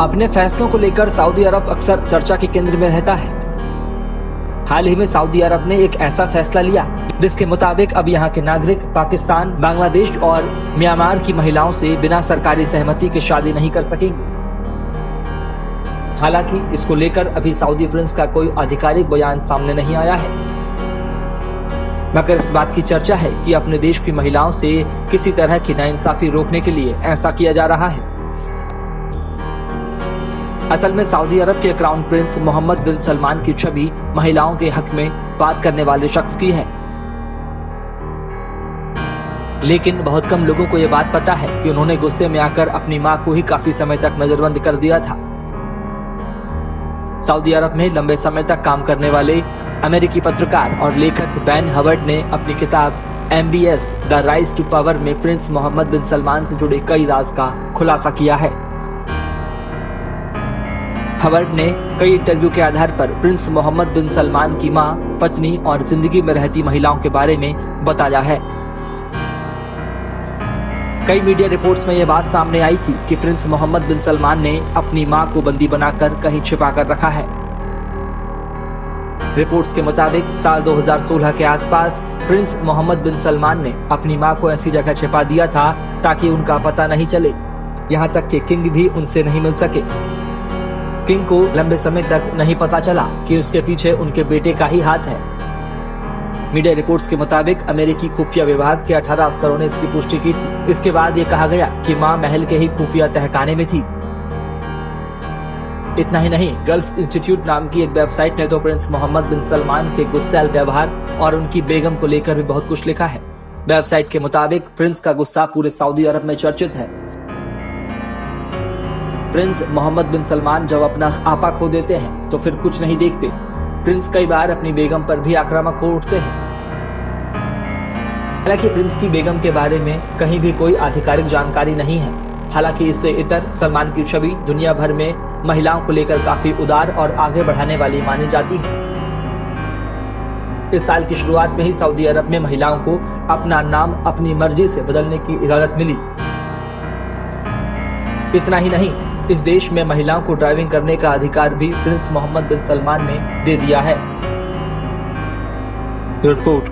अपने फैसलों को लेकर सऊदी अरब अक्सर चर्चा के केंद्र में रहता है। हाल ही में सऊदी अरब ने एक ऐसा फैसला लिया जिसके मुताबिक अब यहाँ के नागरिक पाकिस्तान, बांग्लादेश और म्यांमार की महिलाओं से बिना सरकारी सहमति के शादी नहीं कर सकेंगे। हालांकि इसको लेकर अभी सऊदी प्रिंस का कोई आधिकारिक बयान सामने नहीं आया है, मगर इस बात की चर्चा है कि अपने देश की महिलाओं से किसी तरह की नाइंसाफी रोकने के लिए ऐसा किया जा रहा है। असल में सऊदी अरब के crown Prince Mohammed bin Salman की छवि महिलाओं के हक में बात करने वाले शख्स की है, लेकिन बहुत कम लोगों को यह बात पता है कि उन्होंने गुस्से में आकर अपनी मां को ही काफी समय तक नजरबंद कर दिया था। सऊदी अरब में लंबे समय तक काम करने वाले अमेरिकी पत्रकार और लेखक बेन हवर्ड ने अपनी किताब MBS the rise to power में प्रिंस मोहम्मद बिन सलमान से जुड़े कई राज का खुलासा किया है। हवर्ड ने कई इंटरव्यू के आधार पर प्रिंस मोहम्मद बिन सलमान की मां, पत्नी और जिंदगी में रहती महिलाओं के बारे में बताया है। कई मीडिया रिपोर्ट्स में यह बात सामने आई थी कि प्रिंस मोहम्मद बिन सलमान ने अपनी मां को बंदी बनाकर कहीं छिपा कर रखा है। रिपोर्ट्स के मुताबिक साल 2016 के आसपास प्रिंस मोहम्मद बिन सलमान ने अपनी मां को ऐसी जगह छिपा दिया था ताकि उनका पता नहीं चले, यहां तक कि किंग भी उनसे नहीं मिल सके। किंग को लंबे समय तक नहीं पता चला कि उसके पीछे उनके बेटे का ही हाथ है। मीडिया रिपोर्ट्स के मुताबिक अमेरिकी खुफिया विभाग के 18 अफसरों ने इसकी पुष्टि की थी। इसके बाद ये कहा गया कि मां महल के ही खुफिया तहखाने में थी। इतना ही नहीं, गल्फ इंस्टीट्यूट नाम की एक वेबसाइट ने तो प्रिंस मोहम्मद बिन सलमान के गुस्सैल व्यवहार और उनकी बेगम को लेकर भी बहुत कुछ लिखा है। वेबसाइट के मुताबिक प्रिंस का गुस्सा पूरे सऊदी अरब में चर्चित है। प्रिंस मोहम्मद बिन सलमान जब अपना आपा खो देते हैं तो फिर कुछ नहीं देखते। प्रिंस कई बार अपनी बेगम पर भी आक्रामक हो उठते हैं। हालांकि प्रिंस की बेगम के बारे में कहीं भी कोई आधिकारिक जानकारी नहीं है। हालांकि इससे इतर सलमान की छवि दुनिया भर में महिलाओं को लेकर काफी उदार और आगे बढ़ाने वाली मानी जाती है। इस साल की शुरुआत में ही सऊदी अरब में महिलाओं को अपना नाम अपनी मर्जी से बदलने की इजाजत मिली। इतना ही नहीं, इस देश में महिलाओं को ड्राइविंग करने का अधिकार भी प्रिंस मोहम्मद बिन सलमान ने दे दिया है। रिपोर्ट।